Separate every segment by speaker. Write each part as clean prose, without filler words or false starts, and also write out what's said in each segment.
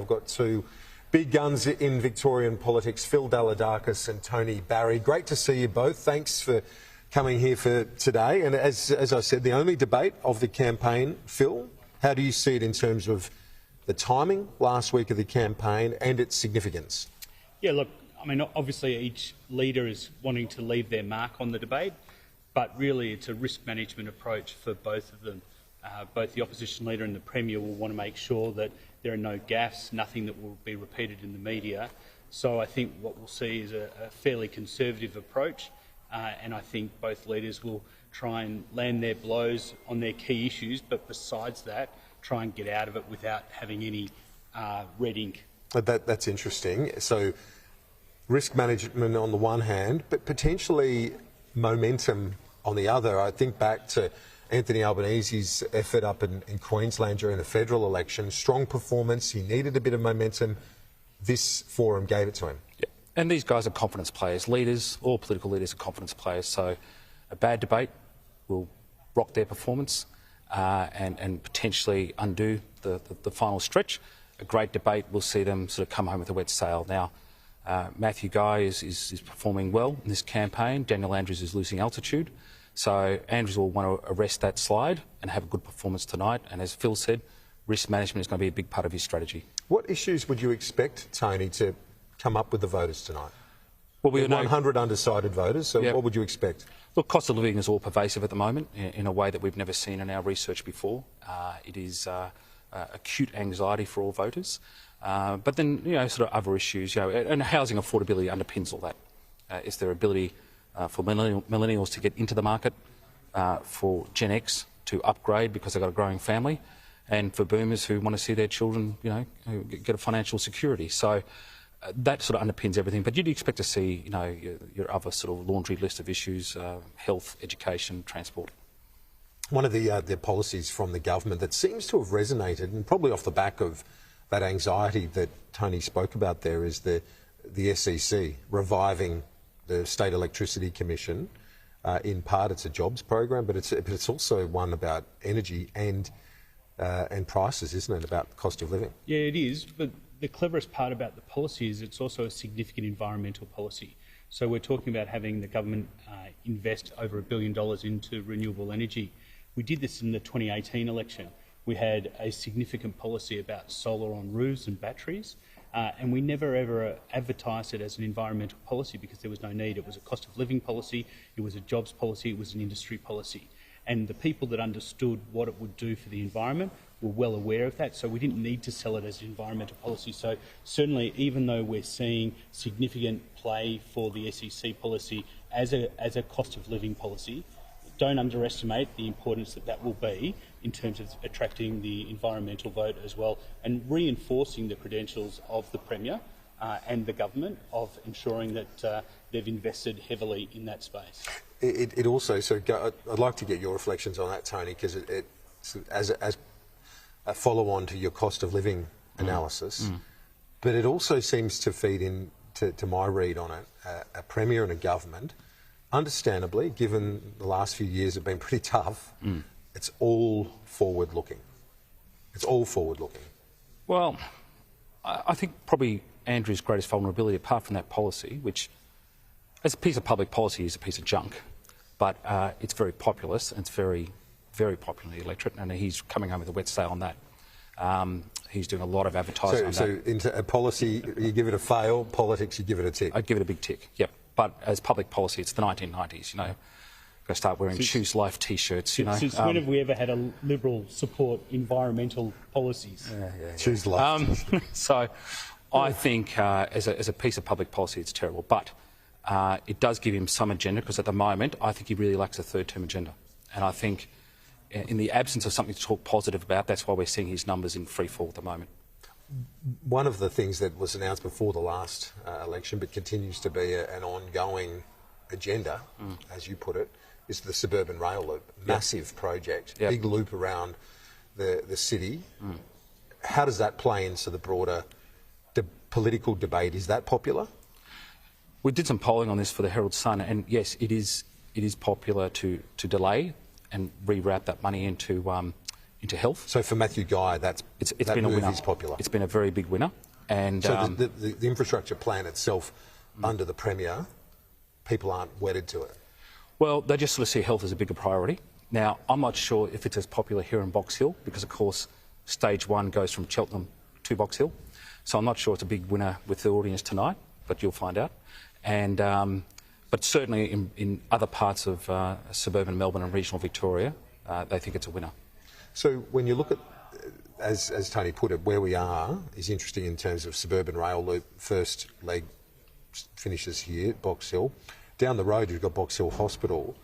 Speaker 1: got two big guns in Victorian politics, Phil Dalladakis and Tony Barry. Great to see you both. Thanks for coming here for today. And as I said, the only debate of the campaign, Phil, how do you see it in terms of the timing last week of the campaign and its significance?
Speaker 2: Yeah, look, I mean, obviously each leader is wanting to leave their mark on the debate, but really it's a risk management approach for both of them. Both the opposition leader and the Premier will want to make sure that there are no gaffes, nothing that will be repeated in the media. So I think what we'll see is a fairly conservative approach, and I think both leaders will try and land their blows on their key issues, but besides that, try and get out of it without having any red ink.
Speaker 1: That's interesting. So risk management on the one hand, but potentially momentum on the other. I think back to Anthony Albanese's effort up in Queensland during the federal election. Strong performance. He needed a bit of momentum. This forum gave it to him.
Speaker 3: Yeah. And these guys are confidence players. Leaders, all political leaders are confidence players. So a bad debate will rock their performance and potentially undo the final stretch. A great debate will see them sort of come home with a wet sail. Now, Matthew Guy is performing well in this campaign. Daniel Andrews is losing altitude. So Andrews will want to arrest that slide and have a good performance tonight. And as Phil said, risk management is going to be a big part of his strategy. What
Speaker 1: issues would you expect, Tony, to come up with the voters tonight?
Speaker 3: Well, we
Speaker 1: 100 undecided voters, so
Speaker 3: yep.
Speaker 1: What would you expect?
Speaker 3: Look, cost of living is all pervasive at the moment in a way that we've never seen in our research before. It is acute anxiety for all voters. But then, sort of other issues, and housing affordability underpins all that. It's their ability for millennials to get into the market, for Gen X to upgrade because they've got a growing family, and for boomers who want to see their children, get a financial security. So that sort of underpins everything. But you'd expect to see, your other sort of laundry list of issues, health, education, transport.
Speaker 1: One of the policies from the government that seems to have resonated, and probably off the back of that anxiety that Tony spoke about there, is the SEC reviving the State Electricity Commission. In part, it's a jobs program, but it's also one about energy and prices, isn't it? About the cost of living.
Speaker 2: Yeah, it is. But the cleverest part about the policy is it's also a significant environmental policy. So we're talking about having the government invest over $1 billion into renewable energy. We did this in the 2018 election. We had a significant policy about solar on roofs and batteries. And we never ever advertised it as an environmental policy because there was no need. It was a cost of living policy, it was a jobs policy, it was an industry policy. And the people that understood what it would do for the environment were well aware of that, so we didn't need to sell it as an environmental policy. So certainly, even though we're seeing significant play for the SEC policy as a cost of living policy, don't underestimate the importance that will be in terms of attracting the environmental vote as well, and reinforcing the credentials of the Premier and the government of ensuring that they've invested heavily in that space.
Speaker 1: It also, I'd like to get your reflections on that, Tony, because as a follow-on to your cost of living analysis, but it also seems to feed in to my read on it, a Premier and a government, understandably, given the last few years have been pretty tough, it's all forward-looking. It's all forward-looking.
Speaker 3: Well, I think probably Andrew's greatest vulnerability, apart from that policy, which as a piece of public policy is a piece of junk, but it's very populist and it's very, very popular in the electorate, and he's coming home with a wet sail on that. He's doing a lot of advertising on that. So
Speaker 1: into a policy, you give it a fail, politics, you give it a tick?
Speaker 3: I'd give it a big tick, yep. But as public policy, it's the 1990s, Got to start wearing Choose Life T-shirts,
Speaker 2: Since when have we ever had a Liberal support environmental policies?
Speaker 1: Yeah. Choose Life.
Speaker 3: So I think as a piece of public policy, it's terrible. But it does give him some agenda, because at the moment, I think he really lacks a third-term agenda. And I think in the absence of something to talk positive about, that's why we're seeing his numbers in free fall at the moment.
Speaker 1: One of the things that was announced before the last election, but continues to be an ongoing agenda, as you put it, is the suburban rail loop. Massive project, big loop around the city. How does that play into the broader political debate? Is that popular?
Speaker 3: We did some polling on this for the Herald Sun, and yes, it is popular to delay and rewrap that money into into health.
Speaker 1: So for Matthew Guy, that
Speaker 3: been a
Speaker 1: move
Speaker 3: winner.
Speaker 1: is popular.
Speaker 3: It's been a very big winner. And
Speaker 1: so the infrastructure plan itself, under the Premier, people aren't wedded to it.
Speaker 3: Well, they just sort of see health as a bigger priority. Now, I'm not sure if it's as popular here in Box Hill because, of course, stage 1 goes from Cheltenham to Box Hill. So I'm not sure it's a big winner with the audience tonight, but you'll find out. And but certainly in other parts of suburban Melbourne and regional Victoria, they think it's a winner.
Speaker 1: So when you look at, as Tony put it, where we are is interesting in terms of suburban rail loop. First leg finishes here at Box Hill. Down the road, you've got Box Hill Hospital,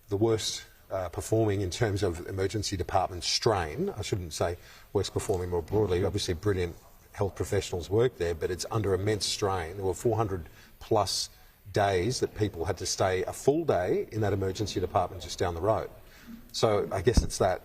Speaker 1: the worst performing in terms of emergency department strain. I shouldn't say worst performing more broadly. Obviously, brilliant health professionals work there, but it's under immense strain. There were 400 plus days that people had to stay a full day in that emergency department just down the road. So I guess it's that.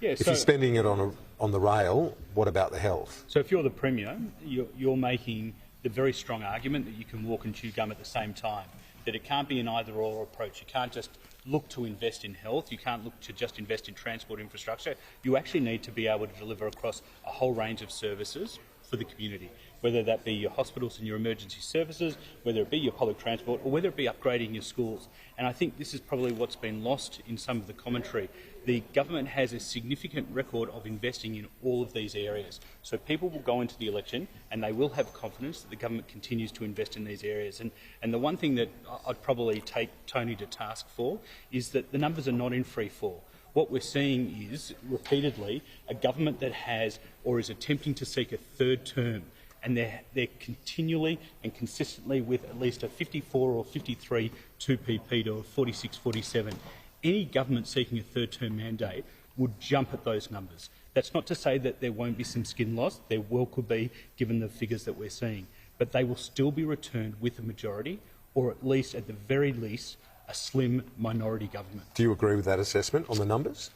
Speaker 2: Yeah,
Speaker 1: if you're spending it on the rail, what about the health?
Speaker 2: So if you're the Premier, you're making the very strong argument that you can walk and chew gum at the same time, that it can't be an either-or approach. You can't just look to invest in health. You can't look to just invest in transport infrastructure. You actually need to be able to deliver across a whole range of services for the community, whether that be your hospitals and your emergency services, whether it be your public transport, or whether it be upgrading your schools. And I think this is probably what's been lost in some of the commentary. The government has a significant record of investing in all of these areas. So people will go into the election and they will have confidence that the government continues to invest in these areas. And the one thing that I'd probably take Tony to task for is that the numbers are not in free fall. What we're seeing is, repeatedly, a government that has or is attempting to seek a third term, and they're continually and consistently with at least a 54 or 53 2PP to a 46, 47. Any government seeking a third term mandate would jump at those numbers. That's not to say that there won't be some skin loss. There well could be, given the figures that we're seeing. But they will still be returned with a majority, or at least, at the very least, a slim minority government.
Speaker 1: Do you agree with that assessment on the numbers?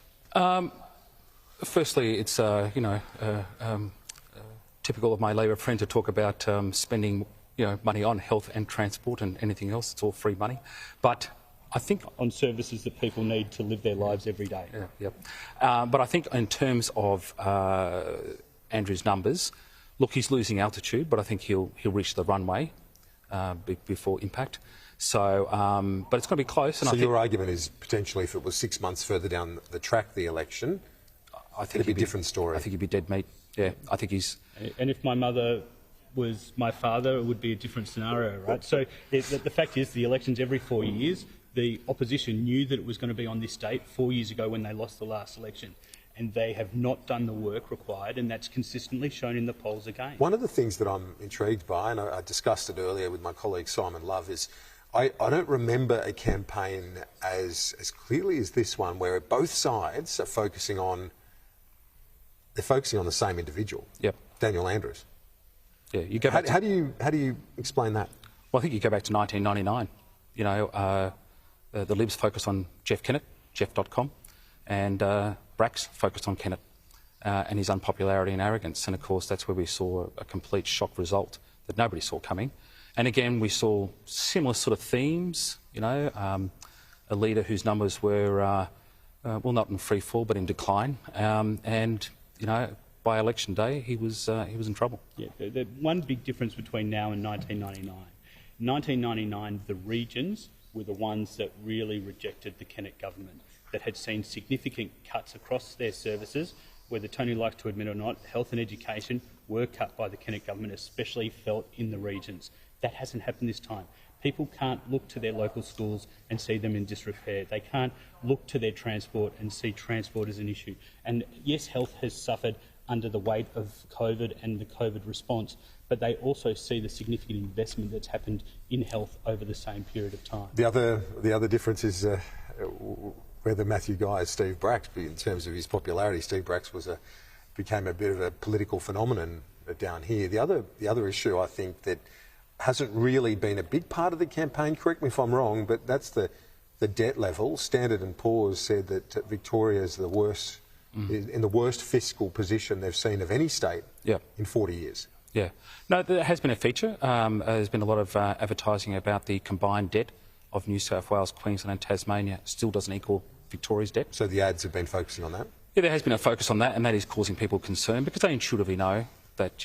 Speaker 3: Firstly, it's typical of my Labor friend to talk about spending money on health and transport and anything else. It's all free money. But I think
Speaker 2: on services that people need to live their lives every day.
Speaker 3: But I think in terms of Andrew's numbers, look, he's losing altitude, but I think he'll reach the runway before impact. So, but it's going to be close. And
Speaker 1: so your argument is potentially if it was 6 months further down the track, the election, I think it'd be a different story.
Speaker 3: I think he'd be dead meat. Yeah, I think he's...
Speaker 2: And if my mother was my father, it would be a different scenario, right? So the fact is the election's every 4 years. The opposition knew that it was going to be on this date 4 years ago when they lost the last election. And they have not done the work required, and that's consistently shown in the polls again.
Speaker 1: One of the things that I'm intrigued by, and I discussed it earlier with my colleague Simon Love, is I don't remember a campaign as clearly as this one where both sides are focusing on the same individual.
Speaker 3: Yep.
Speaker 1: Daniel Andrews.
Speaker 3: Yeah, you go back
Speaker 1: how do you explain that?
Speaker 3: Well, I think you go back to 1999. You know, the Libs focused on Jeff Kennett, Jeff.com, and Brax focused on Kennett and his unpopularity and arrogance. And of course, that's where we saw a complete shock result that nobody saw coming. And again, we saw similar sort of themes. You know, a leader whose numbers were well, not in free fall, but in decline. And you know, by election day, he was in trouble.
Speaker 2: Yeah, the one big difference between now and 1999. 1999, the regions were the ones that really rejected the Kennett government, that had seen significant cuts across their services, whether Tony likes to admit or not. Health and education were cut by the Kennett government, especially felt in the regions. That hasn't happened this time. People can't look to their local schools and see them in disrepair. They can't look to their transport and see transport as an issue. And yes, health has suffered under the weight of COVID and the COVID response, but they also see the significant investment that's happened in health over the same period of time.
Speaker 1: The other difference is whether Matthew Guy is Steve Brax, in terms of his popularity. Steve Brax became a bit of a political phenomenon down here. The other issue, I think, that hasn't really been a big part of the campaign, correct me if I'm wrong, but that's the debt level. Standard & Poor's said that Victoria is the worst, in the worst fiscal position they've seen of any state in 40 years.
Speaker 3: Yeah. No, there has been a feature. There's been a lot of advertising about the combined debt of New South Wales, Queensland and Tasmania still doesn't equal Victoria's debt.
Speaker 1: So the ads have been focusing on that?
Speaker 3: Yeah, there has been a focus on that, and that is causing people concern because they intuitively know that,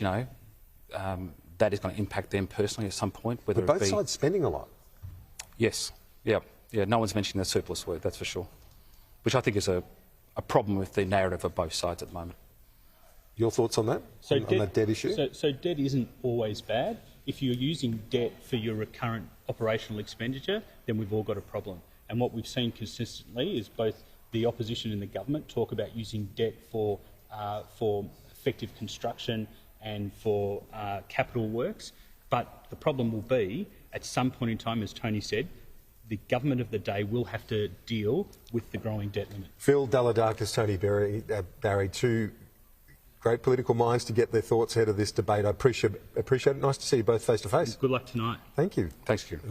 Speaker 3: that is going to impact them personally at some point. Whether
Speaker 1: But both
Speaker 3: it be,
Speaker 1: sides spending a lot.
Speaker 3: Yes, yeah. No one's mentioning the surplus word, that's for sure. Which I think is a problem with the narrative of both sides at the moment.
Speaker 1: Your thoughts on that? On that debt issue?
Speaker 2: So debt isn't always bad. If you're using debt for your recurrent operational expenditure, then we've all got a problem. And what we've seen consistently is both the opposition and the government talk about using debt for effective construction and for capital works. But the problem will be, at some point in time, as Tony said, the government of the day will have to deal with the growing debt limit.
Speaker 1: Phil Dalladakis, Tony Barry, two great political minds to get their thoughts ahead of this debate. I appreciate it. Nice to see you both face to face.
Speaker 2: Good luck tonight.
Speaker 1: Thank you.
Speaker 3: Thanks, Kieran.